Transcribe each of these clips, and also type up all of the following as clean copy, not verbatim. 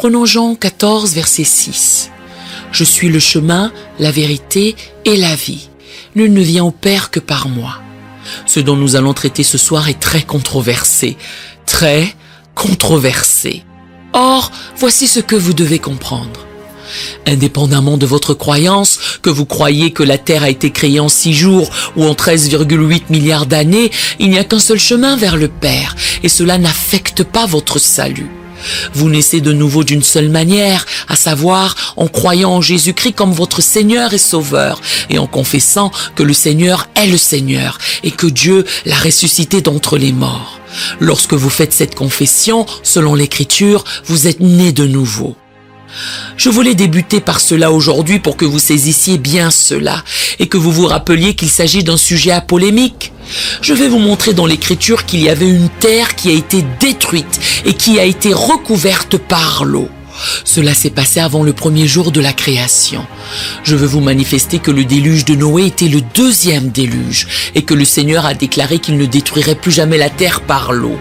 Prenons Jean 14, verset 6. « Je suis le chemin, la vérité et la vie. Nul ne vient au Père que par moi. » Ce dont nous allons traiter ce soir est très controversé. Très controversé. Or, voici ce que vous devez comprendre. Indépendamment de votre croyance, que vous croyez que la Terre a été créée en 6 jours ou en 13,8 milliards d'années, il n'y a qu'un seul chemin vers le Père, et cela n'affecte pas votre salut. Vous naissez de nouveau d'une seule manière, à savoir en croyant en Jésus-Christ comme votre Seigneur et Sauveur, et en confessant que le Seigneur est le Seigneur, et que Dieu l'a ressuscité d'entre les morts. Lorsque vous faites cette confession, selon l'Écriture, vous êtes né de nouveau. Je voulais débuter par cela aujourd'hui pour que vous saisissiez bien cela et que vous vous rappeliez qu'il s'agit d'un sujet à polémique. Je vais vous montrer dans l'Écriture qu'il y avait une terre qui a été détruite et qui a été recouverte par l'eau. Cela s'est passé avant le premier jour de la création. Je veux vous manifester que le déluge de Noé était le deuxième déluge et que le Seigneur a déclaré qu'il ne détruirait plus jamais la terre par l'eau.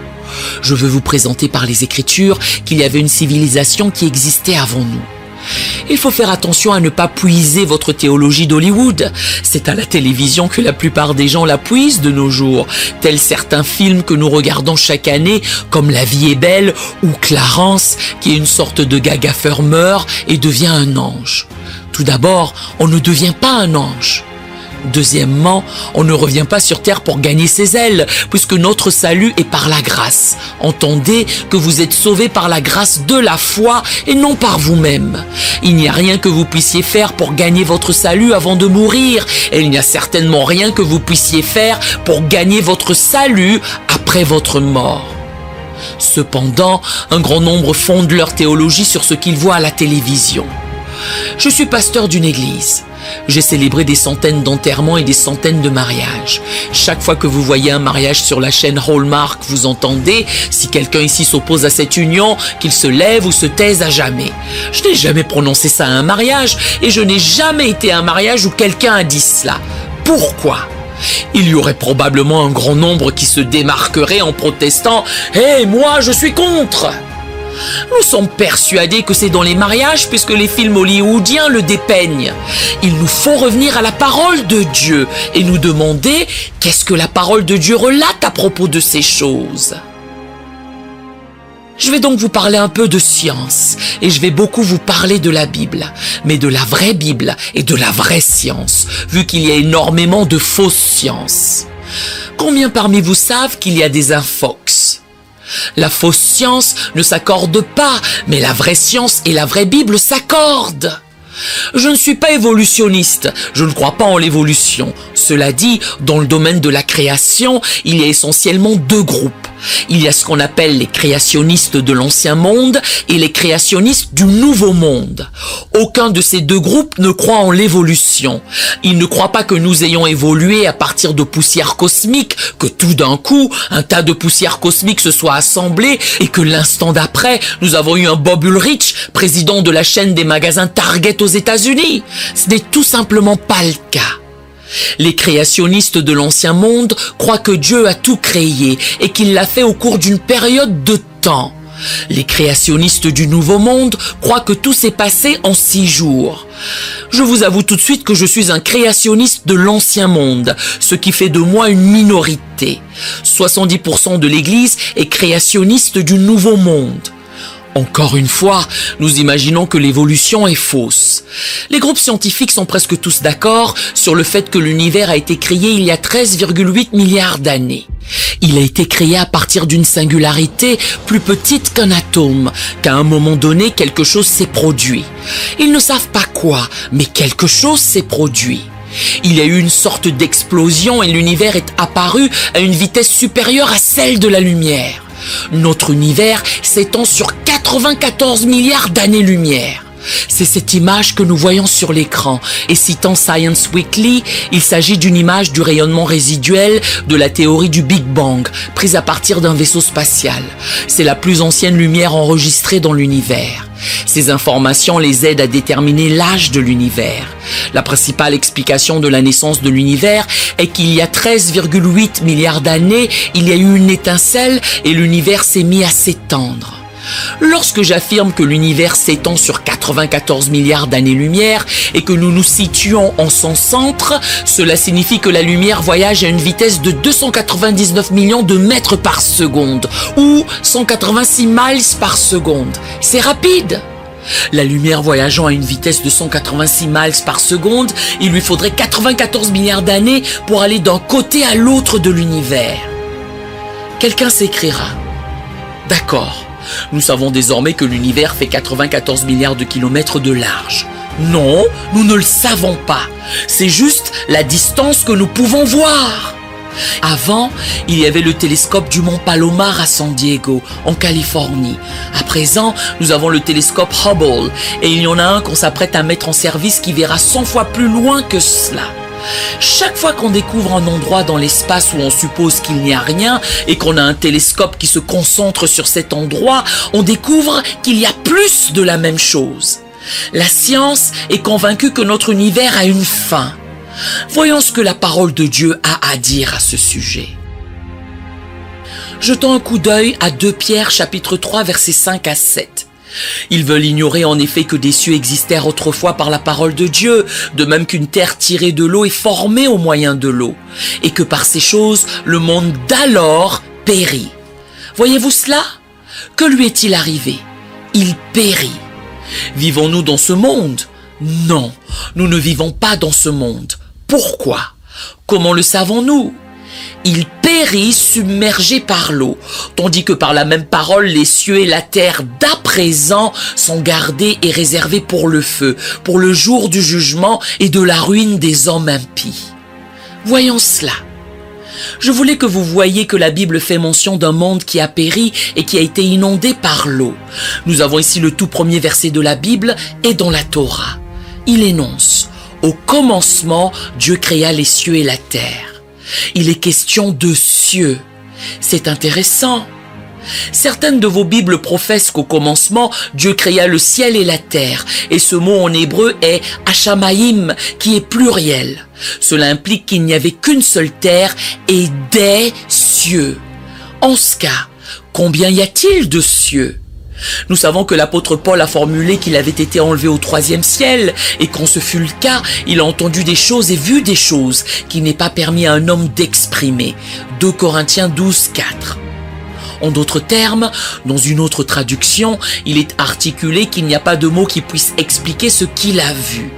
Je veux vous présenter par les Écritures qu'il y avait une civilisation qui existait avant nous. Il faut faire attention à ne pas puiser votre théologie d'Hollywood. C'est à la télévision que la plupart des gens la puisent de nos jours, tels certains films que nous regardons chaque année, comme La vie est belle ou Clarence, qui est une sorte de gars gaffeur meurt et devient un ange. Tout d'abord, on ne devient pas un ange. Deuxièmement, on ne revient pas sur terre pour gagner ses ailes, puisque notre salut est par la grâce. Entendez que vous êtes sauvés par la grâce de la foi et non par vous-même. Il n'y a rien que vous puissiez faire pour gagner votre salut avant de mourir, et il n'y a certainement rien que vous puissiez faire pour gagner votre salut après votre mort. Cependant, un grand nombre fondent leur théologie sur ce qu'ils voient à la télévision. Je suis pasteur d'une église. J'ai célébré des centaines d'enterrements et des centaines de mariages. Chaque fois que vous voyez un mariage sur la chaîne Hallmark, vous entendez, si quelqu'un ici s'oppose à cette union, qu'il se lève ou se taise à jamais. Je n'ai jamais prononcé ça à un mariage et je n'ai jamais été à un mariage où quelqu'un a dit cela. Pourquoi ? Il y aurait probablement un grand nombre qui se démarquerait en protestant « Hé, moi, je suis contre !» Nous sommes persuadés que c'est dans les mariages puisque les films hollywoodiens le dépeignent. Il nous faut revenir à la parole de Dieu et nous demander qu'est-ce que la parole de Dieu relate à propos de ces choses. Je vais donc vous parler un peu de science et je vais beaucoup vous parler de la Bible, mais de la vraie Bible et de la vraie science, vu qu'il y a énormément de fausses sciences. Combien parmi vous savent qu'il y a des infox ? La fausse science ne s'accorde pas, mais la vraie science et la vraie Bible s'accordent. Je ne suis pas évolutionniste, je ne crois pas en l'évolution. Cela dit, dans le domaine de la création, il y a essentiellement 2 groupes. Il y a ce qu'on appelle les créationnistes de l'ancien monde et les créationnistes du nouveau monde. Aucun de ces 2 groupes ne croit en l'évolution. Ils ne croient pas que nous ayons évolué à partir de poussière cosmique, que tout d'un coup, un tas de poussière cosmique se soit assemblé et que l'instant d'après, nous avons eu un Bob Ulrich, président de la chaîne des magasins Target aux États-Unis. Ce n'est tout simplement pas le cas. Les créationnistes de l'ancien monde croient que Dieu a tout créé et qu'il l'a fait au cours d'une période de temps. Les créationnistes du nouveau monde croient que tout s'est passé en 6 jours. Je vous avoue tout de suite que je suis un créationniste de l'ancien monde, ce qui fait de moi une minorité. 70% de l'Église est créationniste du nouveau monde. Encore une fois, nous imaginons que l'évolution est fausse. Les groupes scientifiques sont presque tous d'accord sur le fait que l'univers a été créé il y a 13,8 milliards d'années. Il a été créé à partir d'une singularité plus petite qu'un atome, qu'à un moment donné, quelque chose s'est produit. Ils ne savent pas quoi, mais quelque chose s'est produit. Il y a eu une sorte d'explosion et l'univers est apparu à une vitesse supérieure à celle de la lumière. Notre univers s'étend sur 94 milliards d'années-lumière. C'est cette image que nous voyons sur l'écran. Et citant Science Weekly, il s'agit d'une image du rayonnement résiduel de la théorie du Big Bang, prise à partir d'un vaisseau spatial. C'est la plus ancienne lumière enregistrée dans l'univers. Ces informations les aident à déterminer l'âge de l'univers. La principale explication de la naissance de l'univers est qu'il y a 13,8 milliards d'années, il y a eu une étincelle et l'univers s'est mis à s'étendre. Lorsque j'affirme que l'univers s'étend sur 94 milliards d'années-lumière et que nous nous situons en son centre, cela signifie que la lumière voyage à une vitesse de 299 millions de mètres par seconde ou 186 miles par seconde. C'est rapide! La lumière voyageant à une vitesse de 186 miles par seconde, il lui faudrait 94 milliards d'années pour aller d'un côté à l'autre de l'univers. Quelqu'un s'écriera: d'accord, nous savons désormais que l'univers fait 94 milliards de kilomètres de large. Non, nous ne le savons pas. C'est juste la distance que nous pouvons voir. Avant, il y avait le télescope du mont Palomar à San Diego, en Californie. À présent, nous avons le télescope Hubble, et il y en a un qu'on s'apprête à mettre en service qui verra 100 fois plus loin que cela. Chaque fois qu'on découvre un endroit dans l'espace où on suppose qu'il n'y a rien et qu'on a un télescope qui se concentre sur cet endroit, on découvre qu'il y a plus de la même chose. La science est convaincue que notre univers a une fin. Voyons ce que la parole de Dieu a à dire à ce sujet. Jetons un coup d'œil à 2 Pierre chapitre 3 versets 5 à 7. Ils veulent ignorer en effet que des cieux existèrent autrefois par la parole de Dieu, de même qu'une terre tirée de l'eau est formée au moyen de l'eau, et que par ces choses, le monde d'alors périt. Voyez-vous cela? Que lui est-il arrivé? Il périt. Vivons-nous dans ce monde? Non, nous ne vivons pas dans ce monde. Pourquoi? Comment le savons-nous? Il périt submergé par l'eau, tandis que par la même parole, les cieux et la terre d'à présent sont gardés et réservés pour le feu, pour le jour du jugement et de la ruine des hommes impies. Voyons cela. Je voulais que vous voyiez que la Bible fait mention d'un monde qui a péri et qui a été inondé par l'eau. Nous avons ici le tout premier verset de la Bible et dans la Torah. Il énonce: au commencement, Dieu créa les cieux et la terre. Il est question de cieux. C'est intéressant. Certaines de vos Bibles professent qu'au commencement, Dieu créa le ciel et la terre. Et ce mot en hébreu est Hashamaïm, qui est pluriel. Cela implique qu'il n'y avait qu'une seule terre et des cieux. En ce cas, combien y a-t-il de cieux? Nous savons que l'apôtre Paul a formulé qu'il avait été enlevé au 3e ciel et quand ce fut le cas, il a entendu des choses et vu des choses qui n'est pas permis à un homme d'exprimer. 2 Corinthiens 12, 4. En d'autres termes, dans une autre traduction, il est articulé qu'il n'y a pas de mot qui puisse expliquer ce qu'il a vu.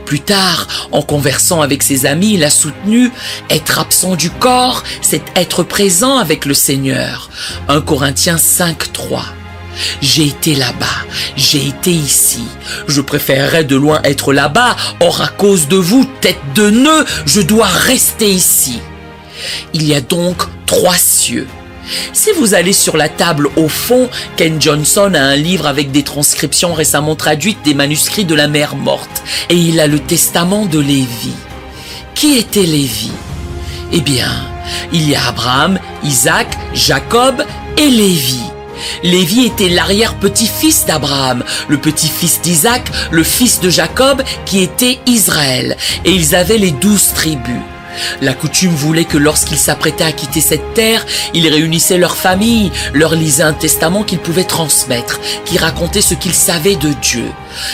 Plus tard, en conversant avec ses amis, il a soutenu: être absent du corps, c'est être présent avec le Seigneur. 1 Corinthiens 5, 3. J'ai été là-bas, j'ai été ici. Je préférerais de loin être là-bas, or à cause de vous, tête de nœud, je dois rester ici. Il y a donc 3 cieux. Si vous allez sur la table au fond, Ken Johnson a un livre avec des transcriptions récemment traduites des manuscrits de la mer morte, et il a le testament de Lévi. Qui était Lévi? Eh bien, il y a Abraham, Isaac, Jacob et Lévi. Lévi était l'arrière-petit-fils d'Abraham, le petit-fils d'Isaac, le fils de Jacob qui était Israël, et ils avaient les 12 tribus. La coutume voulait que lorsqu'ils s'apprêtaient à quitter cette terre, ils réunissaient leur famille, leur lisaient un testament qu'ils pouvaient transmettre, qui racontait ce qu'ils savaient de Dieu.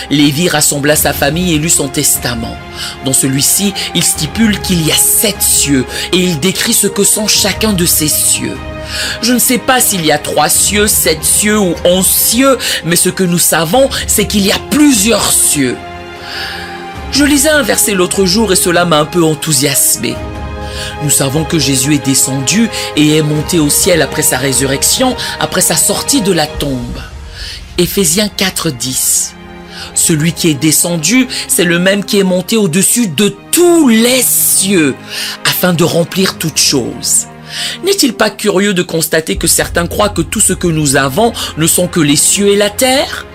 Lévi rassembla sa famille et lut son testament. Dans celui-ci, il stipule qu'il y a 7 cieux et il décrit ce que sont chacun de ces cieux. Je ne sais pas s'il y a 3 cieux, 7 cieux ou 11 cieux, mais ce que nous savons, c'est qu'il y a plusieurs cieux. Je lisais un verset l'autre jour et cela m'a un peu enthousiasmé. Nous savons que Jésus est descendu et est monté au ciel après sa résurrection, après sa sortie de la tombe. Éphésiens 4, 10. Celui qui est descendu, c'est le même qui est monté au-dessus de tous les cieux, afin de remplir toutes choses. N'est-il pas curieux de constater que certains croient que tout ce que nous avons ne sont que les cieux et la terre ?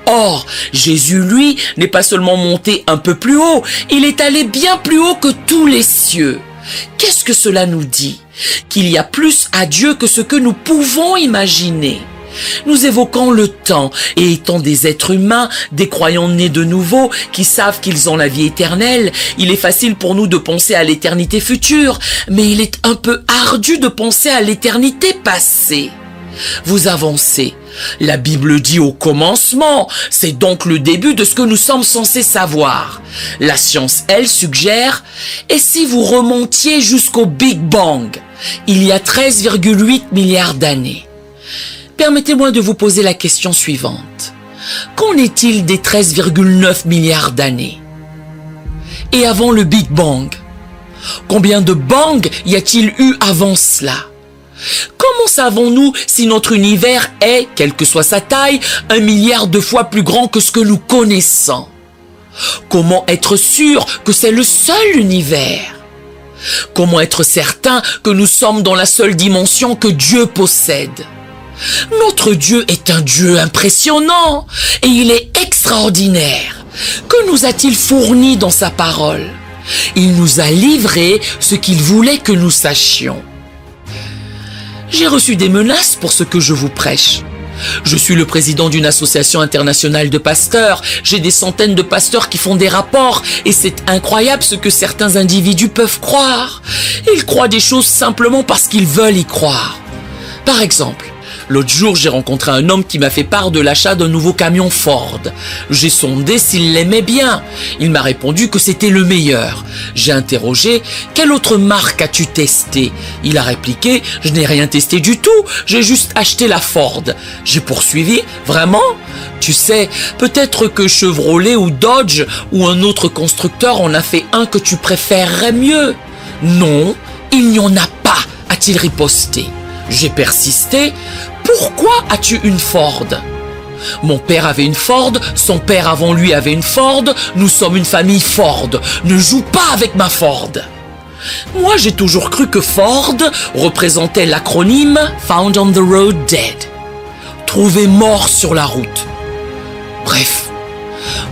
Or, Jésus, lui, n'est pas seulement monté un peu plus haut, il est allé bien plus haut que tous les cieux. Qu'est-ce que cela nous dit? Qu'il y a plus à Dieu que ce que nous pouvons imaginer. Nous évoquons le temps, et étant des êtres humains, des croyants nés de nouveau, qui savent qu'ils ont la vie éternelle, il est facile pour nous de penser à l'éternité future, mais il est un peu ardu de penser à l'éternité passée. Vous avancez. La Bible dit au commencement, c'est donc le début de ce que nous sommes censés savoir. La science, elle, suggère, et si vous remontiez jusqu'au Big Bang, il y a 13,8 milliards d'années. Permettez-moi de vous poser la question suivante. Qu'en est-il des 13,9 milliards d'années? Et avant le Big Bang, combien de bangs y a-t-il eu avant cela? Comment savons-nous si notre univers est, quelle que soit sa taille, 1 milliard de fois plus grand que ce que nous connaissons? Comment être sûr que c'est le seul univers? Comment être certain que nous sommes dans la seule dimension que Dieu possède? Notre Dieu est un Dieu impressionnant et il est extraordinaire. Que nous a-t-il fourni dans sa parole? Il nous a livré ce qu'il voulait que nous sachions. J'ai reçu des menaces pour ce que je vous prêche. Je suis le président d'une association internationale de pasteurs. J'ai des centaines de pasteurs qui font des rapports et c'est incroyable ce que certains individus peuvent croire. Ils croient des choses simplement parce qu'ils veulent y croire. Par exemple, l'autre jour, j'ai rencontré un homme qui m'a fait part de l'achat d'un nouveau camion Ford. J'ai sondé s'il l'aimait bien. Il m'a répondu que c'était le meilleur. J'ai interrogé « Quelle autre marque as-tu testé ?» Il a répliqué « Je n'ai rien testé du tout, j'ai juste acheté la Ford. » J'ai poursuivi « Vraiment ? Tu sais, peut-être que Chevrolet ou Dodge ou un autre constructeur en a fait un que tu préférerais mieux. » « Non, il n'y en a pas, a-t-il riposté. J'ai persisté. Pourquoi as-tu une Ford? Mon père avait une Ford, son père avant lui avait une Ford, nous sommes une famille Ford. Ne joue pas avec ma Ford. Moi, j'ai toujours cru que Ford représentait l'acronyme Found on the Road Dead. Trouvé mort sur la route. Bref.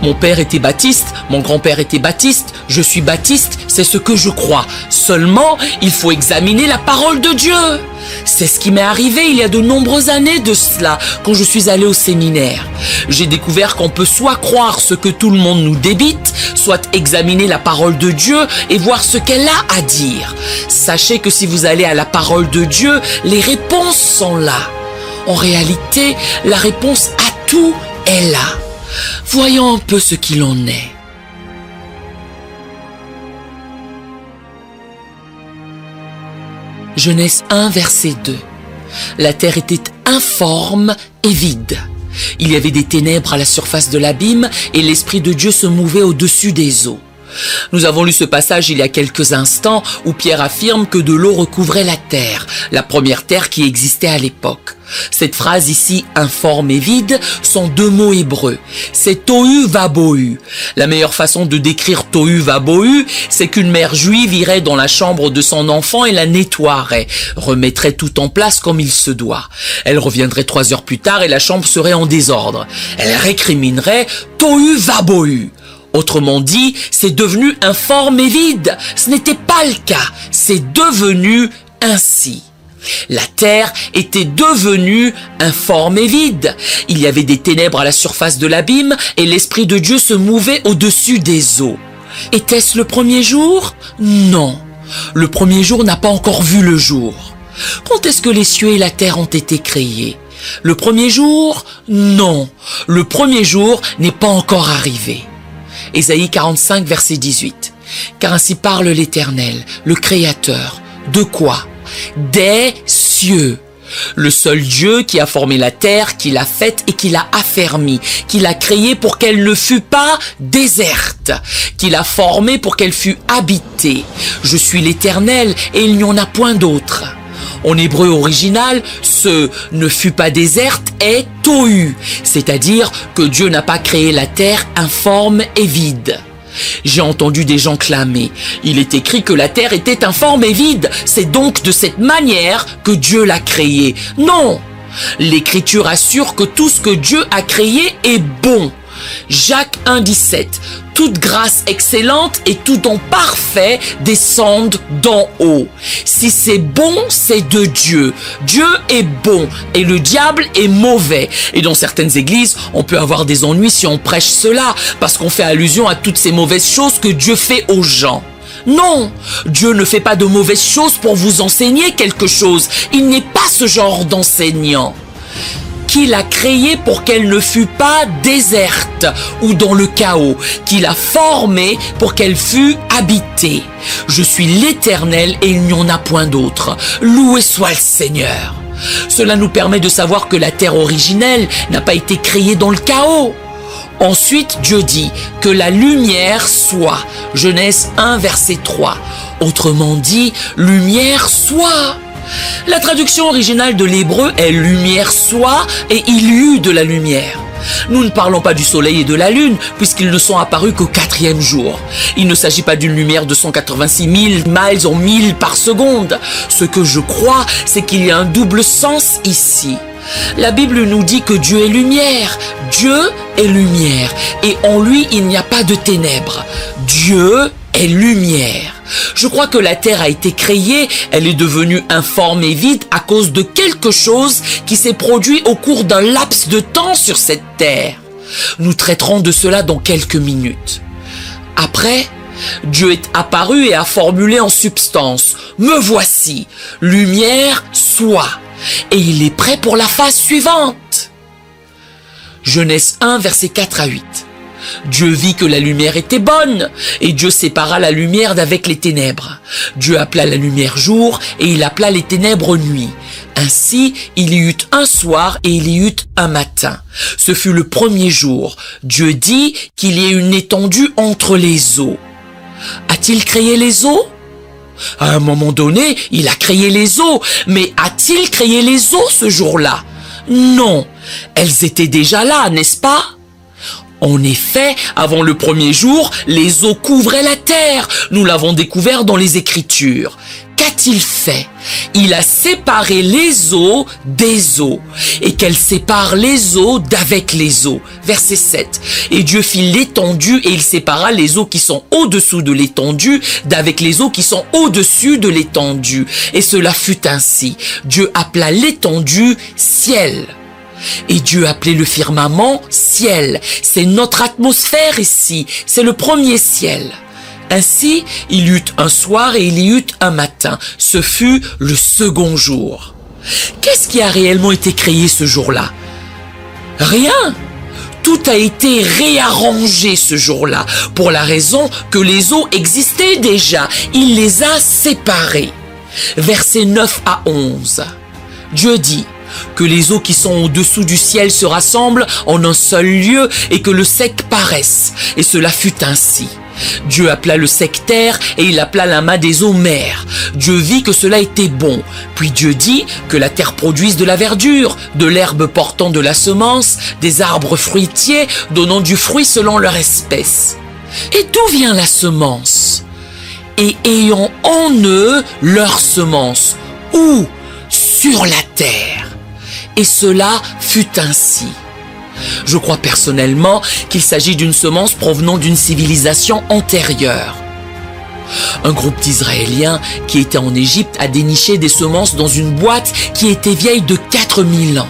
Mon père était baptiste, mon grand-père était baptiste, je suis baptiste, c'est ce que je crois. Seulement, il faut examiner la parole de Dieu. C'est ce qui m'est arrivé il y a de nombreuses années de cela, quand je suis allé au séminaire. J'ai découvert qu'on peut soit croire ce que tout le monde nous débite, soit examiner la parole de Dieu et voir ce qu'elle a à dire. Sachez que si vous allez à la parole de Dieu, les réponses sont là. En réalité, la réponse à tout est là. Voyons un peu ce qu'il en est. Genèse 1, verset 2. La terre était informe et vide. Il y avait des ténèbres à la surface de l'abîme et l'Esprit de Dieu se mouvait au-dessus des eaux. Nous avons lu ce passage il y a quelques instants où Pierre affirme que de l'eau recouvrait la terre, la première terre qui existait à l'époque. Cette phrase ici, informe et vide, sont deux mots hébreux. C'est tohu vabohu. La meilleure façon de décrire tohu vabohu, c'est qu'une mère juive irait dans la chambre de son enfant et la nettoierait, remettrait tout en place comme il se doit. Elle reviendrait 3 heures plus tard et la chambre serait en désordre. Elle récriminerait tohu vabohu. Autrement dit, c'est devenu informe et vide. Ce n'était pas le cas, c'est devenu ainsi. La terre était devenue informe et vide. Il y avait des ténèbres à la surface de l'abîme et l'Esprit de Dieu se mouvait au-dessus des eaux. Était-ce le premier jour? Non. Le premier jour n'a pas encore vu le jour. Quand est-ce que les cieux et la terre ont été créés? Le premier jour? Non. Le premier jour n'est pas encore arrivé. Ésaïe 45, verset 18. Car ainsi parle l'Éternel, le Créateur. De quoi? Des cieux. Le seul Dieu qui a formé la terre, qui l'a faite et qui l'a affermie, qui l'a créée pour qu'elle ne fût pas déserte, qui l'a formée pour qu'elle fût habitée. Je suis l'Éternel et il n'y en a point d'autre. En hébreu original, ce « ne fut pas déserte » est « tohu », c'est-à-dire que Dieu n'a pas créé la terre informe et vide. J'ai entendu des gens clamer « Il est écrit que la terre était informe et vide, c'est donc de cette manière que Dieu l'a créée. » Non! L'Écriture assure que tout ce que Dieu a créé est bon. Jacques 1,17. Toute grâce excellente et tout don parfait descendent d'en haut. Si c'est bon, c'est de Dieu. Dieu est bon et le diable est mauvais. Et dans certaines églises, on peut avoir des ennuis si on prêche cela, parce qu'on fait allusion à toutes ces mauvaises choses que Dieu fait aux gens. Non, Dieu ne fait pas de mauvaises choses pour vous enseigner quelque chose. Il n'est pas ce genre d'enseignant. Qu'il a créé pour qu'elle ne fût pas déserte ou dans le chaos, qu'il a formé pour qu'elle fût habitée. Je suis l'Éternel et il n'y en a point d'autre. Loué soit le Seigneur. Cela nous permet de savoir que la terre originelle n'a pas été créée dans le chaos. Ensuite, Dieu dit que la lumière soit. Genèse 1, verset 3. Autrement dit, lumière soit. La traduction originale de l'hébreu est lumière soit et il y eut de la lumière. Nous ne parlons pas du soleil et de la lune puisqu'ils ne sont apparus qu'au 4e jour. Il ne s'agit pas d'une lumière de 186 000 miles en 1000 par seconde. Ce que je crois, c'est qu'il y a un double sens ici. La Bible nous dit que Dieu est lumière. Dieu est lumière et en lui il n'y a pas de ténèbres. Dieu est lumière. Je crois que la terre a été créée, elle est devenue informe et vide à cause de quelque chose qui s'est produit au cours d'un laps de temps sur cette terre. Nous traiterons de cela dans quelques minutes. Après, Dieu est apparu et a formulé en substance, « Me voici, lumière soit ». Et il est prêt pour la phase suivante. Genèse 1, versets 4 à 8. Dieu vit que la lumière était bonne, et Dieu sépara la lumière d'avec les ténèbres. Dieu appela la lumière jour, et il appela les ténèbres nuit. Ainsi, il y eut un soir, et il y eut un matin. Ce fut le premier jour. Dieu dit qu'il y ait une étendue entre les eaux. A-t-il créé les eaux? À un moment donné, il a créé les eaux, mais a-t-il créé les eaux ce jour-là? Non, elles étaient déjà là, n'est-ce pas? En effet, avant le premier jour, les eaux couvraient la terre. Nous l'avons découvert dans les Écritures. Qu'a-t-il fait? Il a séparé les eaux des eaux, et qu'elle sépare les eaux d'avec les eaux. Verset 7. Et Dieu fit l'étendue, et il sépara les eaux qui sont au-dessous de l'étendue d'avec les eaux qui sont au-dessus de l'étendue. Et cela fut ainsi. Dieu appela l'étendue ciel. Et Dieu appelait le firmament ciel. C'est notre atmosphère ici. C'est le premier ciel. Ainsi, il y eut un soir et il y eut un matin. Ce fut le second jour. Qu'est-ce qui a réellement été créé ce jour-là? Rien. Tout a été réarrangé ce jour-là, pour la raison que les eaux existaient déjà. Il les a séparées. Versets 9 à 11. Dieu dit que les eaux qui sont au-dessous du ciel se rassemblent en un seul lieu et que le sec paraisse. Et cela fut ainsi. Dieu appela le sec terre et il appela l'amas des eaux mer. Dieu vit que cela était bon. Puis Dieu dit que la terre produise de la verdure, de l'herbe portant de la semence, des arbres fruitiers donnant du fruit selon leur espèce. Et d'où vient la semence? Et ayant en eux leur semence. Où? Sur la terre. Et cela fut ainsi. Je crois personnellement qu'il s'agit d'une semence provenant d'une civilisation antérieure. Un groupe d'Israéliens qui était en Égypte a déniché des semences dans une boîte qui était vieille de 4000 ans.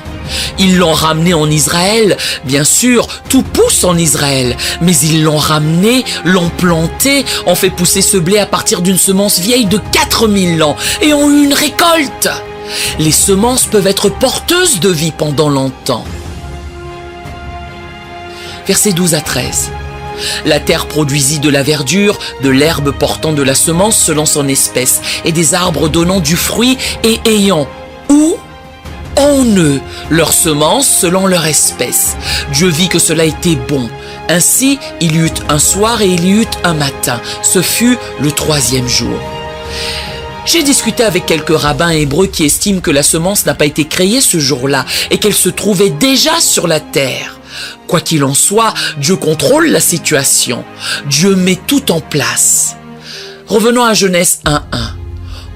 Ils l'ont ramené en Israël. Bien sûr, tout pousse en Israël. Mais ils l'ont ramené, l'ont planté, ont fait pousser ce blé à partir d'une semence vieille de 4000 ans et ont eu une récolte. Les semences peuvent être porteuses de vie pendant longtemps. Versets 12 à 13. La terre produisit de la verdure, de l'herbe portant de la semence selon son espèce, et des arbres donnant du fruit et ayant où? En eux leur semence selon leur espèce. Dieu vit que cela était bon. Ainsi, il y eut un soir et il y eut un matin. Ce fut le 3e jour. J'ai discuté avec quelques rabbins hébreux qui estiment que la semence n'a pas été créée ce jour-là et qu'elle se trouvait déjà sur la terre. Quoi qu'il en soit, Dieu contrôle la situation. Dieu met tout en place. Revenons à Genèse 1.1.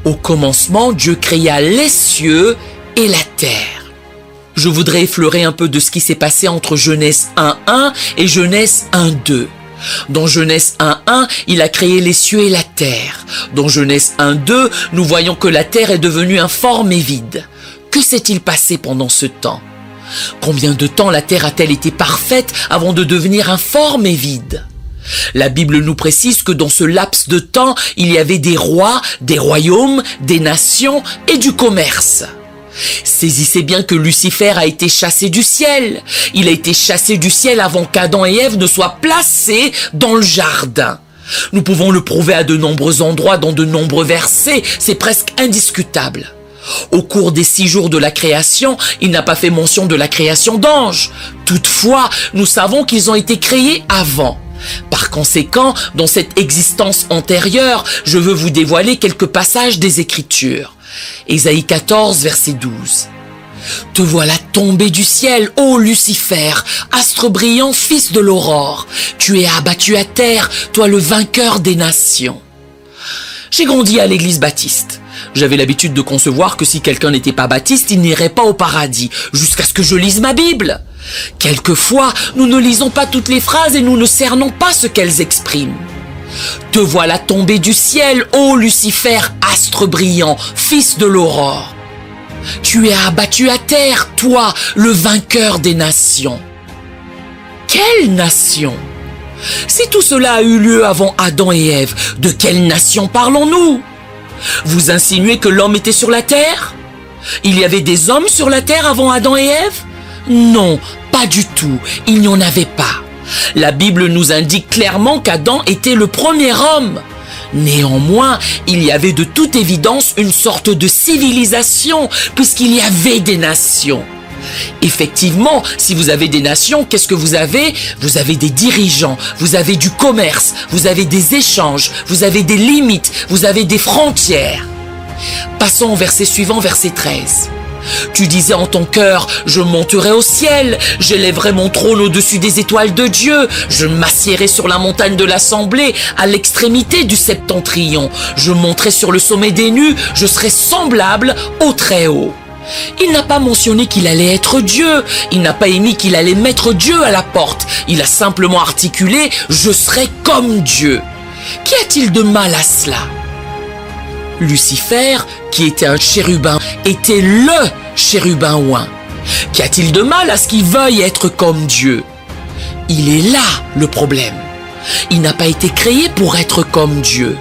Au commencement, Dieu créa les cieux et la terre. Je voudrais effleurer un peu de ce qui s'est passé entre Genèse 1.1 et Genèse 1.2. Dans Genèse 1.1, il a créé les cieux et la terre. Dans Genèse 1.2, nous voyons que la terre est devenue informe et vide. Que s'est-il passé pendant ce temps? Combien de temps la terre a-t-elle été parfaite avant de devenir informe et vide? La Bible nous précise que dans ce laps de temps, il y avait des rois, des royaumes, des nations et du commerce. Saisissez bien que Lucifer a été chassé du ciel. Il a été chassé du ciel avant qu'Adam et Ève ne soient placés dans le jardin. Nous pouvons le prouver à de nombreux endroits, dans de nombreux versets, c'est presque indiscutable. Au cours des 6 jours de la création, il n'a pas fait mention de la création d'anges. Toutefois, nous savons qu'ils ont été créés avant. Par conséquent, dans cette existence antérieure, je veux vous dévoiler quelques passages des Écritures. Ésaïe 14, verset 12. « Te voilà tombé du ciel, ô Lucifer, astre brillant, fils de l'aurore. Tu es abattu à terre, toi le vainqueur des nations. » J'ai grandi à l'église baptiste. J'avais l'habitude de concevoir que si quelqu'un n'était pas baptiste, il n'irait pas au paradis, jusqu'à ce que je lise ma Bible. Quelquefois, nous ne lisons pas toutes les phrases et nous ne cernons pas ce qu'elles expriment. « Te voilà tombé du ciel, ô Lucifer, astre brillant, fils de l'aurore. Tu es abattu à terre, toi, le vainqueur des nations. » Quelle nation? Si tout cela a eu lieu avant Adam et Ève, de quelle nation parlons-nous? Vous insinuez que l'homme était sur la terre? Il y avait des hommes sur la terre avant Adam et Ève? Non, pas du tout, il n'y en avait pas. La Bible nous indique clairement qu'Adam était le premier homme. Néanmoins, il y avait de toute évidence une sorte de civilisation, puisqu'il y avait des nations. Effectivement, si vous avez des nations, qu'est-ce que vous avez? Vous avez des dirigeants, vous avez du commerce, vous avez des échanges, vous avez des limites, vous avez des frontières. Passons au verset suivant, verset 13. Tu disais en ton cœur, je monterai au ciel, j'élèverai mon trône au-dessus des étoiles de Dieu, je m'assiérai sur la montagne de l'assemblée, à l'extrémité du septentrion, je monterai sur le sommet des nues, je serai semblable au Très-Haut. Il n'a pas mentionné qu'il allait être Dieu, il n'a pas émis qu'il allait mettre Dieu à la porte, il a simplement articulé « je serai comme Dieu ». Qu'y a-t-il de mal à cela? Lucifer, qui était un chérubin, était le chérubin oint. Qu'y a-t-il de mal à ce qu'il veuille être comme Dieu? Il est là le problème. Il n'a pas été créé pour être comme Dieu.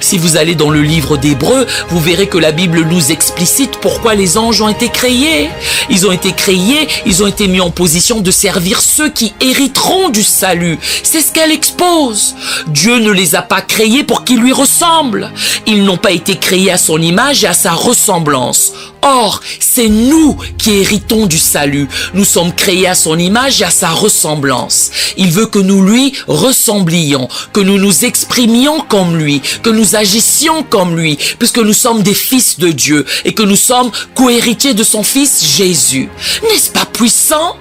Si vous allez dans le livre d'Hébreux, vous verrez que la Bible nous explicite pourquoi les anges ont été créés. Ils ont été créés, ils ont été mis en position de servir ceux qui hériteront du salut. C'est ce qu'elle expose. Dieu ne les a pas créés pour qu'ils lui ressemblent. Ils n'ont pas été créés à son image et à sa ressemblance. Or, c'est nous qui héritons du salut. Nous sommes créés à son image et à sa ressemblance. Il veut que nous lui ressemblions, que nous nous exprimions comme lui, que nous agissions comme lui, puisque nous sommes des fils de Dieu et que nous sommes co-héritiers de son Fils Jésus. N'est-ce pas puissant?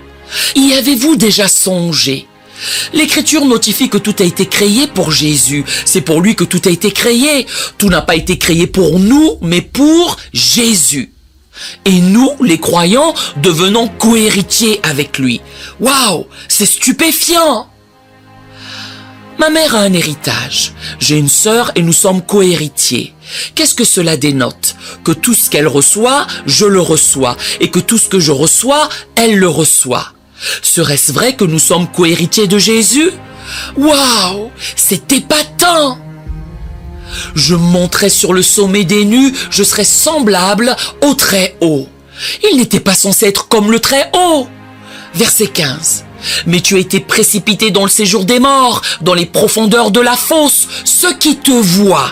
Y avez-vous déjà songé? L'Écriture notifie que tout a été créé pour Jésus. C'est pour lui que tout a été créé. Tout n'a pas été créé pour nous, mais pour Jésus. Et nous, les croyants, devenons co-héritiers avec lui. Waouh, c'est stupéfiant! Ma mère a un héritage. J'ai une sœur et nous sommes co-héritiers. Qu'est-ce que cela dénote? Que tout ce qu'elle reçoit, je le reçois. Et que tout ce que je reçois, elle le reçoit. Serait-ce vrai que nous sommes co-héritiers de Jésus? Waouh, c'est épatant! Je monterai sur le sommet des nues, je serai semblable au Très-Haut. Il n'était pas censé être comme le Très-Haut. Verset 15. Mais tu as été précipité dans le séjour des morts, dans les profondeurs de la fosse, ceux qui te voient.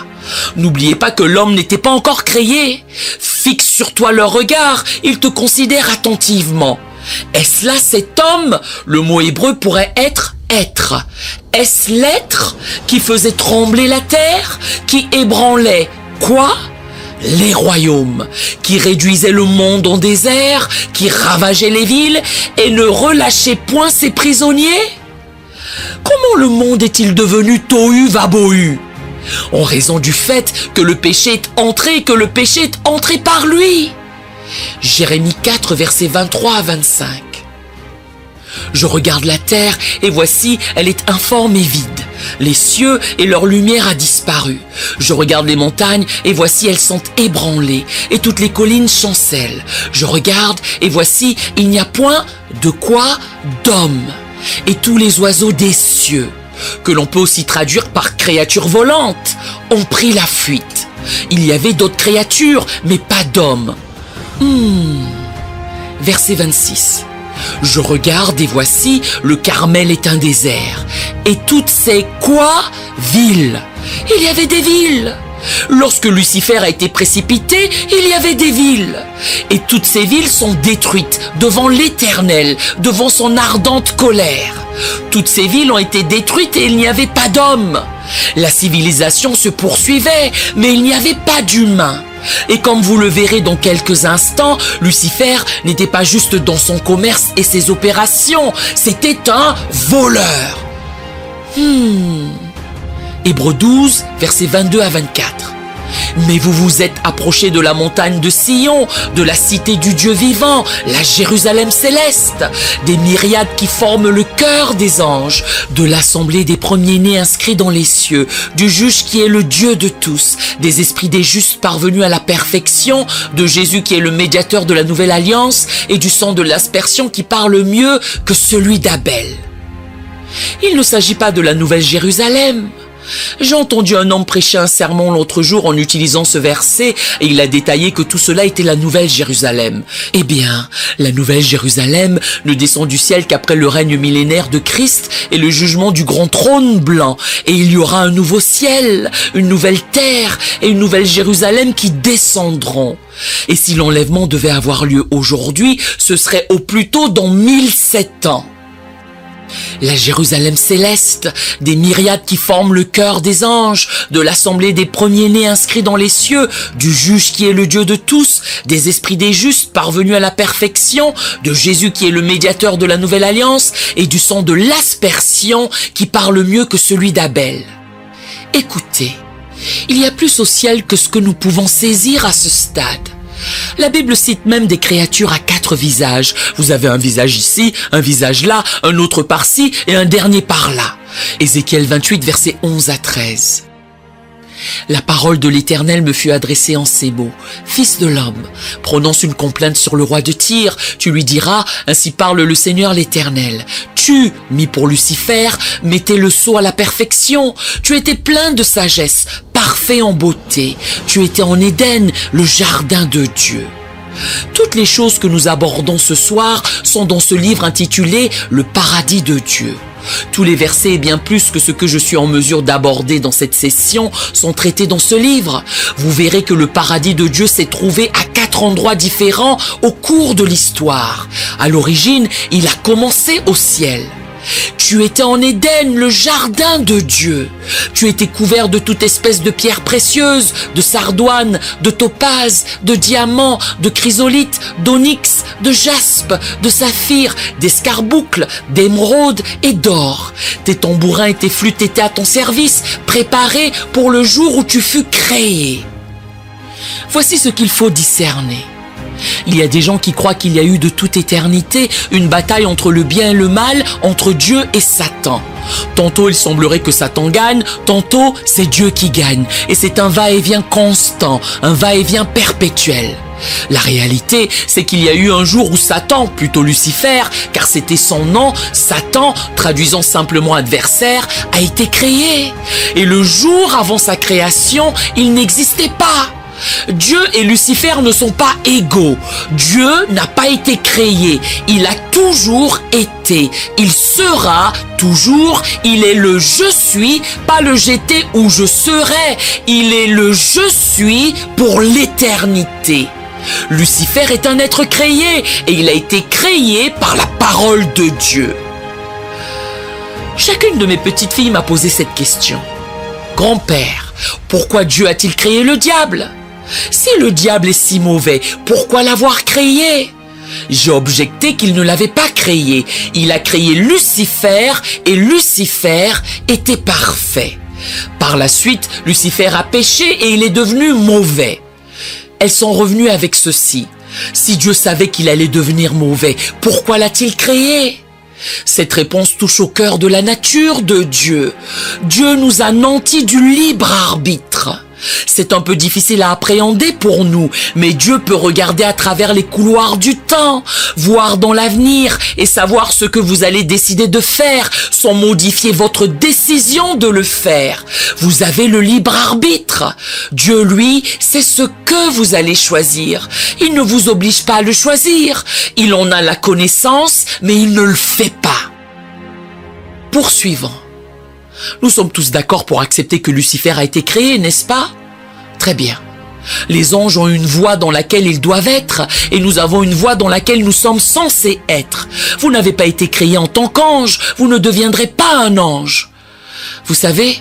N'oubliez pas que l'homme n'était pas encore créé. Fixe sur toi leur regard, ils te considèrent attentivement. Est-ce là cet homme? Le mot hébreu pourrait être être. Est-ce l'être qui faisait trembler la terre, qui ébranlait quoi? Les royaumes, qui réduisait le monde en désert, qui ravageait les villes et ne relâchait point ses prisonniers? Comment le monde est-il devenu tohu vabohu? En raison du fait que le péché est entré, que le péché est entré par lui. Jérémie 4, versets 23 à 25. Je regarde la terre et voici, elle est informe et vide. Les cieux et leur lumière a disparu. Je regarde les montagnes et voici, elles sont ébranlées et toutes les collines chancellent. Je regarde et voici, il n'y a point de quoi d'homme et tous les oiseaux des cieux. que l'on peut aussi traduire par créature volante, ont pris la fuite. Il y avait d'autres créatures, mais pas d'hommes. Verset 26. Je regarde et voici, le Carmel est un désert. Et toutes ces quoi? Villes. Il y avait des villes. Lorsque Lucifer a été précipité, il y avait des villes. Et toutes ces villes sont détruites devant l'Éternel, devant son ardente colère. Toutes ces villes ont été détruites et il n'y avait pas d'hommes. La civilisation se poursuivait, mais il n'y avait pas d'humains. Et comme vous le verrez dans quelques instants, Lucifer n'était pas juste dans son commerce et ses opérations, c'était un voleur. Hébreux 12, versets 22 à 24. Mais vous vous êtes approchés de la montagne de Sion, de la cité du Dieu vivant, la Jérusalem céleste, des myriades qui forment le cœur des anges, de l'assemblée des premiers-nés inscrits dans les cieux, du juge qui est le Dieu de tous, des esprits des justes parvenus à la perfection, de Jésus qui est le médiateur de la nouvelle alliance et du sang de l'aspersion qui parle mieux que celui d'Abel. Il ne s'agit pas de la nouvelle Jérusalem. J'ai entendu un homme prêcher un sermon l'autre jour en utilisant ce verset et il a détaillé que tout cela était la nouvelle Jérusalem. Eh bien, la nouvelle Jérusalem ne descend du ciel qu'après le règne millénaire de Christ et le jugement du grand trône blanc. Et il y aura un nouveau ciel, une nouvelle terre et une nouvelle Jérusalem qui descendront. Et si l'enlèvement devait avoir lieu aujourd'hui, ce serait au plus tôt dans 1007 ans. La Jérusalem céleste, des myriades qui forment le cœur des anges, de l'assemblée des premiers-nés inscrits dans les cieux, du juge qui est le Dieu de tous, des esprits des justes parvenus à la perfection, de Jésus qui est le médiateur de la nouvelle alliance et du sang de l'aspersion qui parle mieux que celui d'Abel. Écoutez, il y a plus au ciel que ce que nous pouvons saisir à ce stade. La Bible cite même des créatures à 4 visages. Vous avez un visage ici, un visage là, un autre par-ci et un dernier par-là. Ézéchiel 28, versets 11 à 13. La parole de l'Éternel me fut adressée en ces mots. Fils de l'homme, prononce une complainte sur le roi de Tyr. Tu lui diras, ainsi parle le Seigneur l'Éternel. Tu, mis pour Lucifer, mettais le sceau à la perfection. Tu étais plein de sagesse, parfait en beauté. Tu étais en Éden, le jardin de Dieu. Toutes les choses que nous abordons ce soir sont dans ce livre intitulé « Le paradis de Dieu ». Tous les versets et bien plus que ce que je suis en mesure d'aborder dans cette session sont traités dans ce livre. Vous verrez que le paradis de Dieu s'est trouvé à 4 endroits différents au cours de l'histoire. À l'origine, il a commencé au ciel. Tu étais en Éden, le jardin de Dieu. Tu étais couvert de toute espèce de pierres précieuses, de sardoine, de topaze, de diamants, de chrysolite, d'onyx, de jaspe, de saphir, d'escarboucle, d'émeraude et d'or. Tes tambourins et tes flûtes étaient à ton service, préparés pour le jour où tu fus créé. Voici ce qu'il faut discerner. Il y a des gens qui croient qu'il y a eu de toute éternité une bataille entre le bien et le mal, entre Dieu et Satan. Tantôt il semblerait que Satan gagne, tantôt c'est Dieu qui gagne. Et c'est un va-et-vient constant, un va-et-vient perpétuel. La réalité, c'est qu'il y a eu un jour où Satan, plutôt Lucifer, car c'était son nom, Satan, traduisant simplement adversaire, a été créé. Et le jour avant sa création, il n'existait pas. Dieu et Lucifer ne sont pas égaux. Dieu n'a pas été créé. Il a toujours été. Il sera toujours. Il est le je suis, pas le j'étais ou je serai. Il est le je suis pour l'éternité. Lucifer est un être créé et il a été créé par la parole de Dieu. Chacune de mes petites filles m'a posé cette question. Grand-père, pourquoi Dieu a-t-il créé le diable ? Si le diable est si mauvais, pourquoi l'avoir créé ? J'ai objecté qu'il ne l'avait pas créé. Il a créé Lucifer et Lucifer était parfait. Par la suite, Lucifer a péché et il est devenu mauvais. Elles sont revenues avec ceci. Si Dieu savait qu'il allait devenir mauvais, pourquoi l'a-t-il créé ? Cette réponse touche au cœur de la nature de Dieu. Dieu nous a nantis du libre arbitre. C'est un peu difficile à appréhender pour nous, mais Dieu peut regarder à travers les couloirs du temps, voir dans l'avenir et savoir ce que vous allez décider de faire sans modifier votre décision de le faire. Vous avez le libre arbitre. Dieu, lui, sait ce que vous allez choisir. Il ne vous oblige pas à le choisir. Il en a la connaissance, mais il ne le fait pas. Poursuivons. Nous sommes tous d'accord pour accepter que Lucifer a été créé, n'est-ce pas? Très bien. Les anges ont une voie dans laquelle ils doivent être et nous avons une voie dans laquelle nous sommes censés être. Vous n'avez pas été créé en tant qu'ange, vous ne deviendrez pas un ange. Vous savez,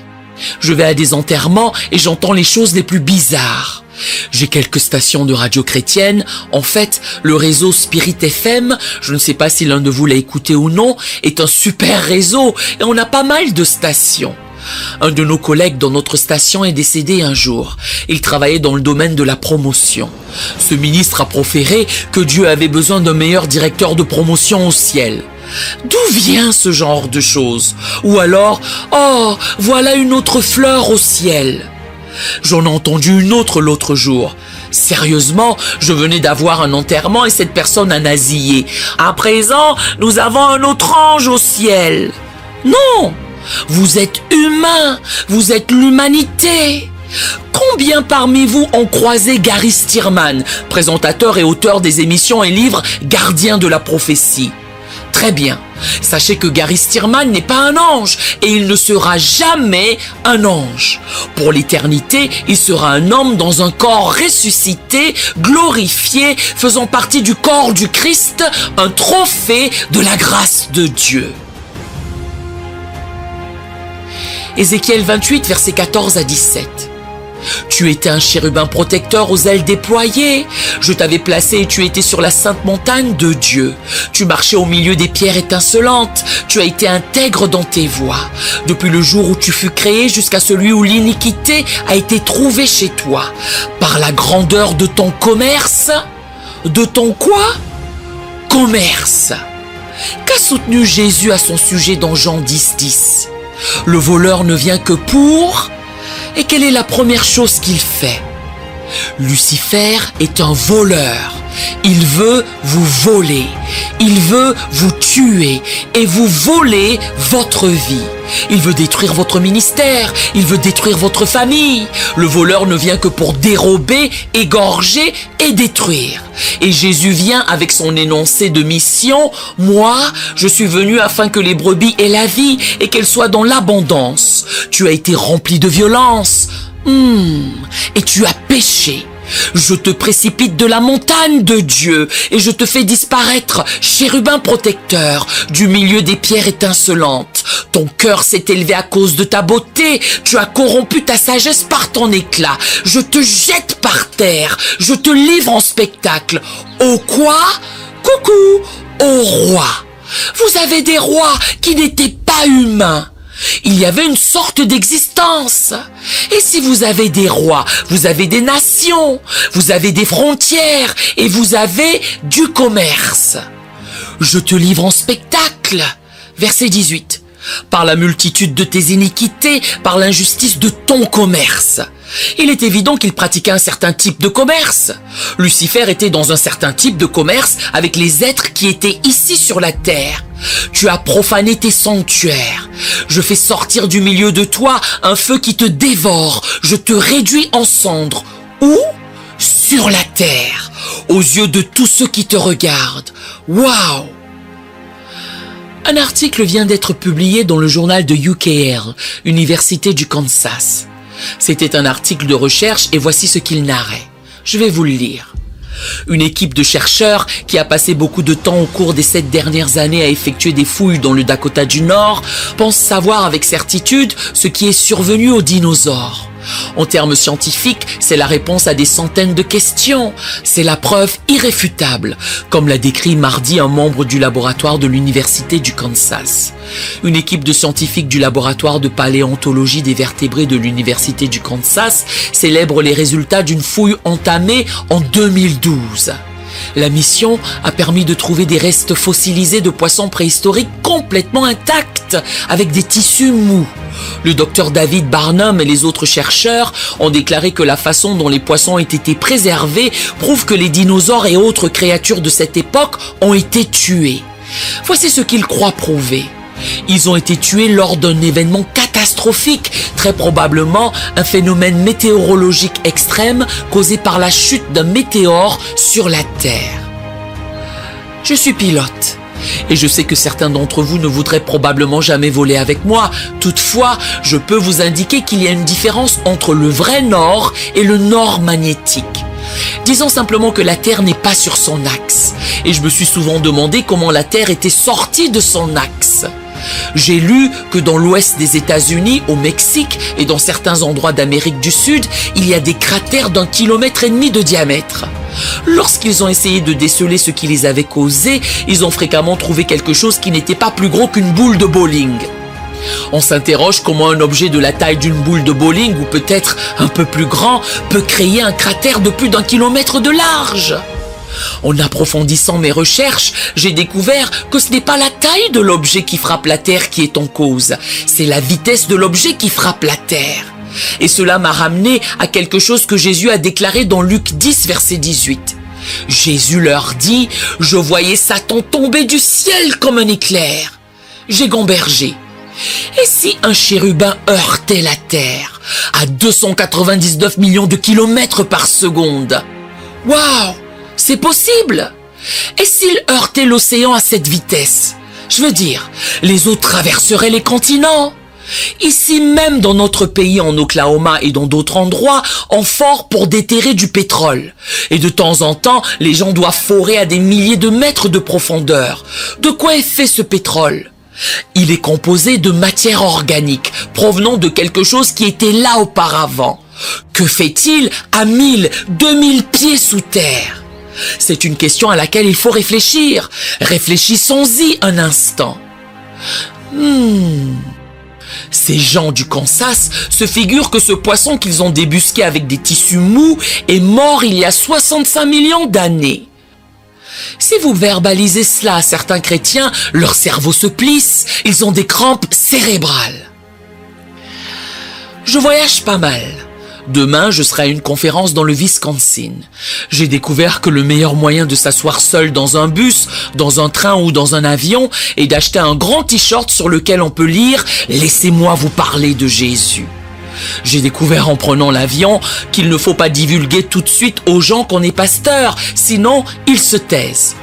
je vais à des enterrements et j'entends les choses les plus bizarres. J'ai quelques stations de radio chrétienne. En fait, le réseau Spirit FM, je ne sais pas si l'un de vous l'a écouté ou non, est un super réseau et on a pas mal de stations. Un de nos collègues dans notre station est décédé un jour. Il travaillait dans le domaine de la promotion. Ce ministre a proféré que Dieu avait besoin d'un meilleur directeur de promotion au ciel. D'où vient ce genre de choses? Ou alors, oh, voilà une autre fleur au ciel. J'en ai entendu une autre l'autre jour. Sérieusement, je venais d'avoir un enterrement et cette personne a nasillé. À présent, nous avons un autre ange au ciel. Non, vous êtes humain, vous êtes l'humanité. Combien parmi vous ont croisé Gary Stearman, présentateur et auteur des émissions et livres Gardiens de la prophétie? Très bien. Sachez que Gary Stearman n'est pas un ange et il ne sera jamais un ange. Pour l'éternité, il sera un homme dans un corps ressuscité, glorifié, faisant partie du corps du Christ, un trophée de la grâce de Dieu. Ézéchiel 28, versets 14 à 17. Tu étais un chérubin protecteur aux ailes déployées. Je t'avais placé et tu étais sur la sainte montagne de Dieu. Tu marchais au milieu des pierres étincelantes. Tu as été intègre dans tes voies. Depuis le jour où tu fus créé jusqu'à celui où l'iniquité a été trouvée chez toi. Par la grandeur de ton commerce. De ton quoi? Commerce. Qu'a soutenu Jésus à son sujet dans Jean 10, 10? Le voleur ne vient que pour... Et quelle est la première chose qu'il fait? Lucifer est un voleur. Il veut vous voler. Il veut vous tuer et vous voler votre vie. Il veut détruire votre ministère. Il veut détruire votre famille. Le voleur ne vient que pour dérober, égorger et détruire. Et Jésus vient avec son énoncé de mission. Moi, je suis venu afin que les brebis aient la vie et qu'elles soient dans l'abondance. Tu as été rempli de violence. Et tu as péché. Je te précipite de la montagne de Dieu et je te fais disparaître, chérubin protecteur, du milieu des pierres étincelantes. Ton cœur s'est élevé à cause de ta beauté, tu as corrompu ta sagesse par ton éclat. Je te jette par terre, je te livre en spectacle. Au quoi? Coucou, au roi. Vous avez des rois qui n'étaient pas humains. Il y avait une sorte d'existence. Et si vous avez des rois, vous avez des nations, vous avez des frontières et vous avez du commerce. Je te livre en spectacle. Verset 18. Par la multitude de tes iniquités, par l'injustice de ton commerce. Il est évident qu'il pratiquait un certain type de commerce. Lucifer était dans un certain type de commerce avec les êtres qui étaient ici sur la terre. Tu as profané tes sanctuaires. Je fais sortir du milieu de toi un feu qui te dévore. Je te réduis en cendres. Où? Sur la terre, aux yeux de tous ceux qui te regardent. Waouh! Un article vient d'être publié dans le journal de UKR, Université du Kansas. C'était un article de recherche et voici ce qu'il narrait. Je vais vous le lire. Une équipe de chercheurs qui a passé beaucoup de temps au cours des 7 dernières années à effectuer des fouilles dans le Dakota du Nord pense savoir avec certitude ce qui est survenu aux dinosaures. En termes scientifiques, c'est la réponse à des centaines de questions. C'est la preuve irréfutable, comme l'a décrit mardi un membre du laboratoire de l'Université du Kansas. Une équipe de scientifiques du laboratoire de paléontologie des vertébrés de l'Université du Kansas célèbre les résultats d'une fouille entamée en 2012. La mission a permis de trouver des restes fossilisés de poissons préhistoriques complètement intacts, avec des tissus mous. Le docteur David Barnum et les autres chercheurs ont déclaré que la façon dont les poissons ont été préservés prouve que les dinosaures et autres créatures de cette époque ont été tués. Voici ce qu'ils croient prouver. Ils ont été tués lors d'un événement catastrophique, très probablement un phénomène météorologique extrême causé par la chute d'un météore sur la Terre. Je suis pilote et je sais que certains d'entre vous ne voudraient probablement jamais voler avec moi. Toutefois, je peux vous indiquer qu'il y a une différence entre le vrai nord et le nord magnétique. Disons simplement que la Terre n'est pas sur son axe. Et je me suis souvent demandé comment la Terre était sortie de son axe. J'ai lu que dans l'ouest des États-Unis, au Mexique et dans certains endroits d'Amérique du Sud, il y a des cratères d'1,5 km de diamètre. Lorsqu'ils ont essayé de déceler ce qui les avait causés, ils ont fréquemment trouvé quelque chose qui n'était pas plus gros qu'une boule de bowling. On s'interroge comment un objet de la taille d'une boule de bowling, ou peut-être un peu plus grand, peut créer un cratère de plus d'1 kilomètre de large. En approfondissant mes recherches, j'ai découvert que ce n'est pas la taille de l'objet qui frappe la Terre qui est en cause, c'est la vitesse de l'objet qui frappe la Terre. Et cela m'a ramené à quelque chose que Jésus a déclaré dans Luc 10, verset 18. Jésus leur dit « Je voyais Satan tomber du ciel comme un éclair. J'ai gambergé. Et si un chérubin heurtait la Terre à 299 millions de kilomètres par seconde? Waouh! C'est possible! Et s'il heurtait l'océan à cette vitesse? Je veux dire, les eaux traverseraient les continents. Ici même dans notre pays, en Oklahoma et dans d'autres endroits, on fore pour déterrer du pétrole. Et de temps en temps, les gens doivent forer à des milliers de mètres de profondeur. De quoi est fait ce pétrole? Il est composé de matière organique, provenant de quelque chose qui était là auparavant. Que fait-il à 1000, 2000 pieds sous terre? C'est une question à laquelle il faut réfléchir. Réfléchissons-y un instant. Ces gens du Kansas se figurent que ce poisson qu'ils ont débusqué avec des tissus mous est mort il y a 65 millions d'années. Si vous verbalisez cela à certains chrétiens, leur cerveau se plisse, ils ont des crampes cérébrales. Je voyage pas mal. Demain, je serai à une conférence dans le Wisconsin. J'ai découvert que le meilleur moyen de s'asseoir seul dans un bus, dans un train ou dans un avion est d'acheter un grand t-shirt sur lequel on peut lire « Laissez-moi vous parler de Jésus ». J'ai découvert en prenant l'avion qu'il ne faut pas divulguer tout de suite aux gens qu'on est pasteur, sinon ils se taisent.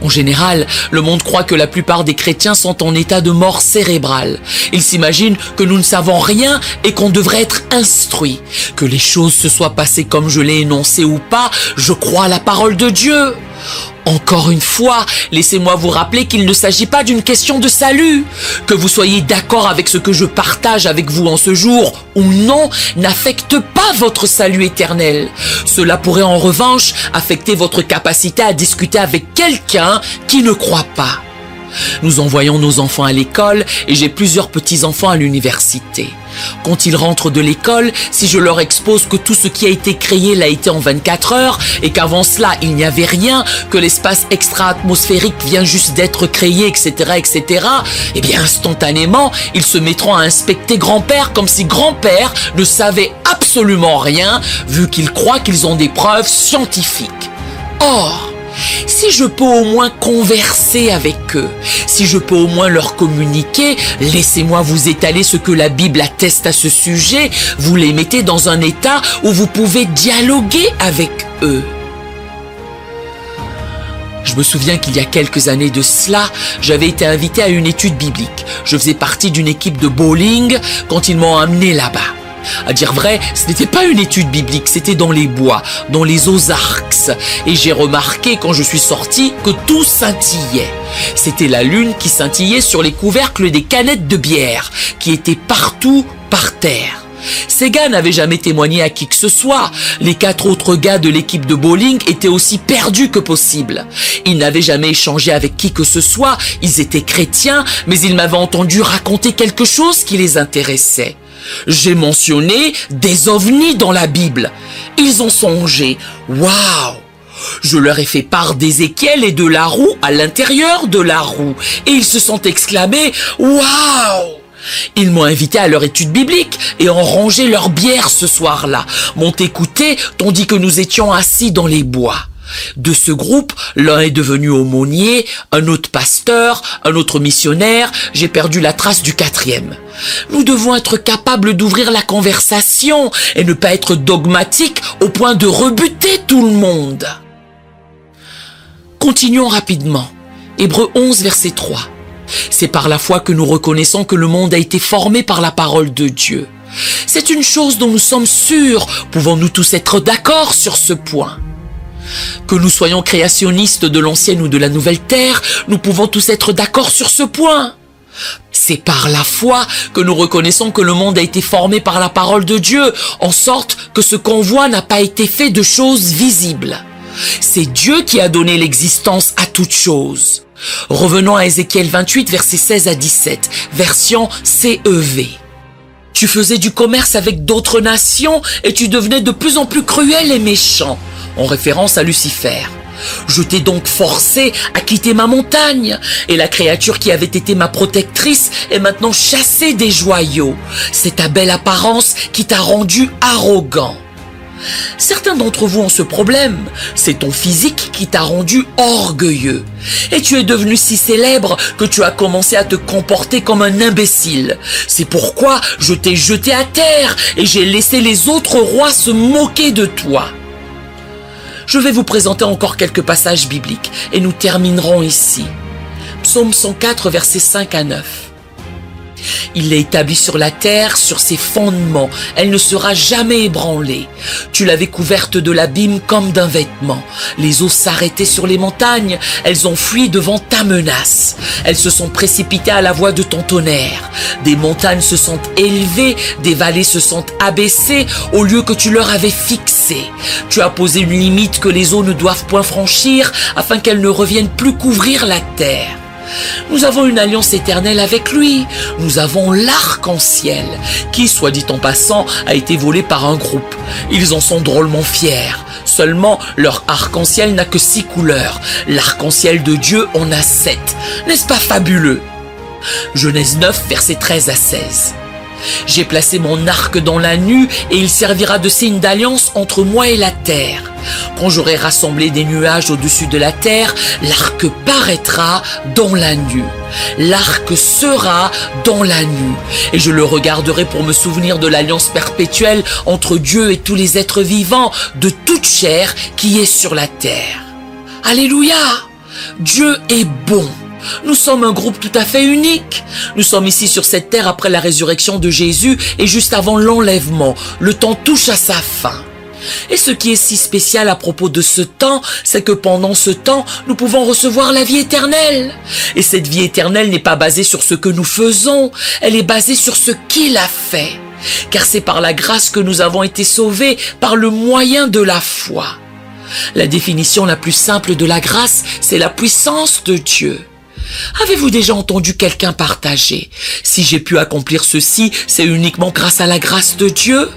En général, le monde croit que la plupart des chrétiens sont en état de mort cérébrale. Ils s'imaginent que nous ne savons rien et qu'on devrait être instruits. Que les choses se soient passées comme je l'ai énoncé ou pas, je crois à la parole de Dieu. Encore une fois, laissez-moi vous rappeler qu'il ne s'agit pas d'une question de salut. Que vous soyez d'accord avec ce que je partage avec vous en ce jour ou non, n'affecte pas votre salut éternel. Cela pourrait en revanche affecter votre capacité à discuter avec quelqu'un qui ne croit pas. Nous envoyons nos enfants à l'école et j'ai plusieurs petits-enfants à l'université. Quand ils rentrent de l'école, si je leur expose que tout ce qui a été créé l'a été en 24 heures et qu'avant cela il n'y avait rien, que l'espace extra-atmosphérique vient juste d'être créé, etc., eh bien instantanément, ils se mettront à inspecter grand-père comme si grand-père ne savait absolument rien, vu qu'ils croient qu'ils ont des preuves scientifiques. Or, si je peux au moins converser avec eux, si je peux au moins leur communiquer, laissez-moi vous étaler ce que la Bible atteste à ce sujet, vous les mettez dans un état où vous pouvez dialoguer avec eux. Je me souviens qu'il y a quelques années de cela, j'avais été invité à une étude biblique. Je faisais partie d'une équipe de bowling quand ils m'ont amené là-bas. À dire vrai, ce n'était pas une étude biblique, c'était dans les bois, dans les Ozarks. Et j'ai remarqué quand je suis sorti que tout scintillait. C'était la lune qui scintillait sur les couvercles des canettes de bière, qui étaient partout par terre. Ces gars n'avaient jamais témoigné à qui que ce soit. Les 4 autres gars de l'équipe de bowling étaient aussi perdus que possible. Ils n'avaient jamais échangé avec qui que ce soit, ils étaient chrétiens, mais ils m'avaient entendu raconter quelque chose qui les intéressait. J'ai mentionné des ovnis dans la Bible. Ils ont songé, waouh, Je leur ai fait part d'Ézéchiel et de la roue à l'intérieur de la roue. Et ils se sont exclamés « Waouh !» Ils m'ont invité à leur étude biblique et ont rangé leur bière ce soir-là, m'ont écouté tandis que nous étions assis dans les bois. De ce groupe, l'un est devenu aumônier, un autre pasteur, un autre missionnaire, j'ai perdu la trace du quatrième. Nous devons être capables d'ouvrir la conversation et ne pas être dogmatiques au point de rebuter tout le monde. Continuons rapidement. Hébreux 11, verset 3. C'est par la foi que nous reconnaissons que le monde a été formé par la parole de Dieu. C'est une chose dont nous sommes sûrs. Pouvons-nous tous être d'accord sur ce point? Que nous soyons créationnistes de l'ancienne ou de la nouvelle terre, nous pouvons tous être d'accord sur ce point. C'est par la foi que nous reconnaissons que le monde a été formé par la parole de Dieu, en sorte que ce qu'on voit n'a pas été fait de choses visibles. C'est Dieu qui a donné l'existence à toute chose. Revenons à Ézéchiel 28, versets 16 à 17, version CEV. Tu faisais du commerce avec d'autres nations et tu devenais de plus en plus cruel et méchant, en référence à Lucifer. Je t'ai donc forcé à quitter ma montagne, et la créature qui avait été ma protectrice est maintenant chassée des joyaux. C'est ta belle apparence qui t'a rendu arrogant. Certains d'entre vous ont ce problème, c'est ton physique qui t'a rendu orgueilleux. Et tu es devenu si célèbre que tu as commencé à te comporter comme un imbécile. C'est pourquoi je t'ai jeté à terre et j'ai laissé les autres rois se moquer de toi. Je vais vous présenter encore quelques passages bibliques et nous terminerons ici. Psaume 104, versets 5 à 9. Il l'a établie sur la terre, sur ses fondements. Elle ne sera jamais ébranlée. Tu l'avais couverte de l'abîme comme d'un vêtement. Les eaux s'arrêtaient sur les montagnes. Elles ont fui devant ta menace. Elles se sont précipitées à la voix de ton tonnerre. Des montagnes se sont élevées, des vallées se sont abaissées au lieu que tu leur avais fixé. Tu as posé une limite que les eaux ne doivent point franchir afin qu'elles ne reviennent plus couvrir la terre. Nous avons une alliance éternelle avec lui. Nous avons l'arc-en-ciel, qui, soit dit en passant, a été volé par un groupe. Ils en sont drôlement fiers. Seulement, leur arc-en-ciel n'a que 6 couleurs. L'arc-en-ciel de Dieu en a 7. N'est-ce pas fabuleux? Genèse 9, versets 13 à 16. J'ai placé mon arc dans la nue et il servira de signe d'alliance entre moi et la terre. Quand j'aurai rassemblé des nuages au-dessus de la terre, l'arc paraîtra dans la nue. L'arc sera dans la nue. Et je le regarderai pour me souvenir de l'alliance perpétuelle entre Dieu et tous les êtres vivants de toute chair qui est sur la terre. Alléluia! Dieu est bon. Nous sommes un groupe tout à fait unique. Nous sommes ici sur cette terre après la résurrection de Jésus et juste avant l'enlèvement. Le temps touche à sa fin. Et ce qui est si spécial à propos de ce temps, c'est que pendant ce temps, nous pouvons recevoir la vie éternelle. Et cette vie éternelle n'est pas basée sur ce que nous faisons, elle est basée sur ce qu'il a fait. Car c'est par la grâce que nous avons été sauvés par le moyen de la foi. La définition la plus simple de la grâce, c'est la puissance de Dieu. Avez-vous déjà entendu quelqu'un partager? Si j'ai pu accomplir ceci, c'est uniquement grâce à la grâce de Dieu?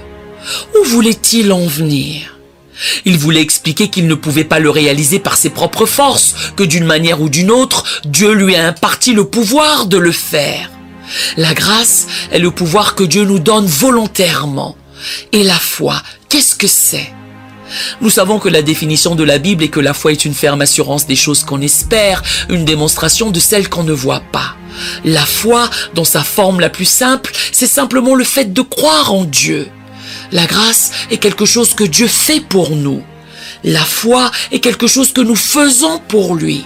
Où voulait-il en venir? Il voulait expliquer qu'il ne pouvait pas le réaliser par ses propres forces, que d'une manière ou d'une autre, Dieu lui a imparti le pouvoir de le faire. La grâce est le pouvoir que Dieu nous donne volontairement. Et la foi, qu'est-ce que c'est? Nous savons que la définition de la Bible est que la foi est une ferme assurance des choses qu'on espère, une démonstration de celles qu'on ne voit pas. La foi, dans sa forme la plus simple, c'est simplement le fait de croire en Dieu. La grâce est quelque chose que Dieu fait pour nous. La foi est quelque chose que nous faisons pour lui.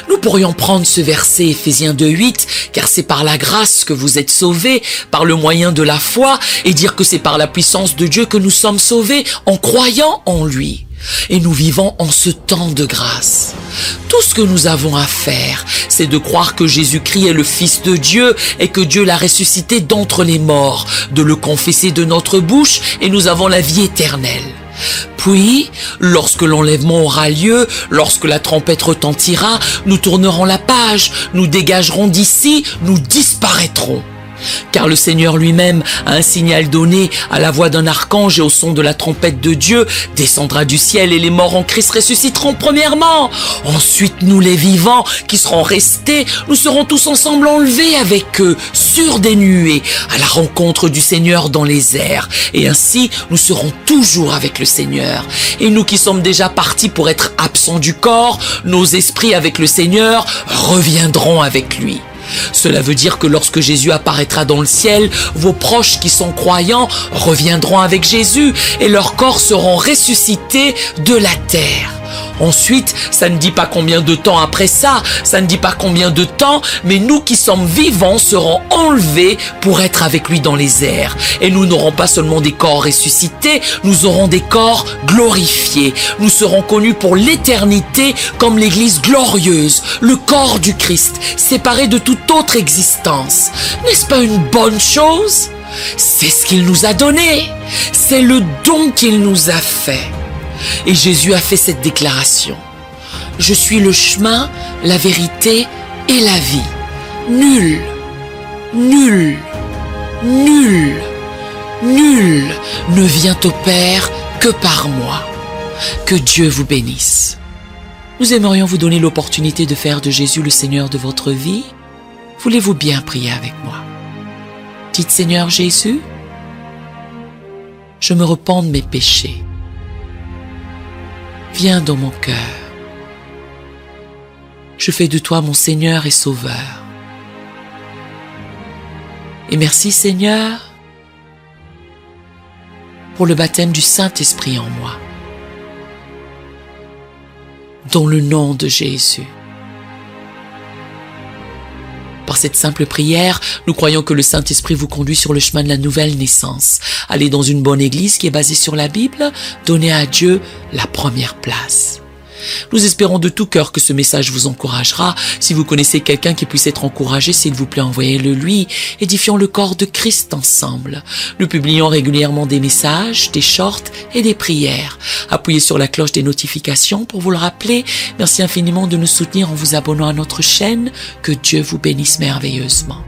Nous pourrions prendre ce verset Éphésiens 2:8, car c'est par la grâce que vous êtes sauvés, par le moyen de la foi, et dire que c'est par la puissance de Dieu que nous sommes sauvés en croyant en lui. Et nous vivons en ce temps de grâce. Tout ce que nous avons à faire, c'est de croire que Jésus-Christ est le Fils de Dieu et que Dieu l'a ressuscité d'entre les morts, de le confesser de notre bouche et nous avons la vie éternelle. Puis, lorsque l'enlèvement aura lieu, lorsque la trompette retentira, nous tournerons la page, nous dégagerons d'ici, nous disparaîtrons. Car le Seigneur lui-même a un signal donné à la voix d'un archange et au son de la trompette de Dieu, descendra du ciel et les morts en Christ ressusciteront premièrement. Ensuite, nous les vivants qui serons restés, nous serons tous ensemble enlevés avec eux sur des nuées à la rencontre du Seigneur dans les airs. Et ainsi, nous serons toujours avec le Seigneur. Et nous qui sommes déjà partis pour être absents du corps, nos esprits avec le Seigneur reviendront avec lui. Cela veut dire que lorsque Jésus apparaîtra dans le ciel, vos proches qui sont croyants reviendront avec Jésus et leurs corps seront ressuscités de la terre. Ensuite, ça ne dit pas combien de temps après ça, ça ne dit pas combien de temps, mais nous qui sommes vivants serons enlevés pour être avec lui dans les airs. Et nous n'aurons pas seulement des corps ressuscités, nous aurons des corps glorifiés. Nous serons connus pour l'éternité comme l'Église glorieuse, le corps du Christ, séparé de toute autre existence. N'est-ce pas une bonne chose? C'est ce qu'il nous a donné, c'est le don qu'il nous a fait. Et Jésus a fait cette déclaration. Je suis le chemin, la vérité et la vie. Nul, nul, nul, nul ne vient au Père que par moi. Que Dieu vous bénisse. Nous aimerions vous donner l'opportunité de faire de Jésus le Seigneur de votre vie. Voulez-vous bien prier avec moi? Dites Seigneur Jésus, je me repens de mes péchés. Viens dans mon cœur. Je fais de toi mon Seigneur et Sauveur. Et merci Seigneur pour le baptême du Saint-Esprit en moi. Dans le nom de Jésus. Par cette simple prière, nous croyons que le Saint-Esprit vous conduit sur le chemin de la nouvelle naissance. Allez dans une bonne église qui est basée sur la Bible, donnez à Dieu la première place. Nous espérons de tout cœur que ce message vous encouragera. Si vous connaissez quelqu'un qui puisse être encouragé, s'il vous plaît, envoyez-le lui. Édifions le corps de Christ ensemble. Nous publions régulièrement des messages, des shorts et des prières. Appuyez sur la cloche des notifications pour vous le rappeler. Merci infiniment de nous soutenir en vous abonnant à notre chaîne. Que Dieu vous bénisse merveilleusement.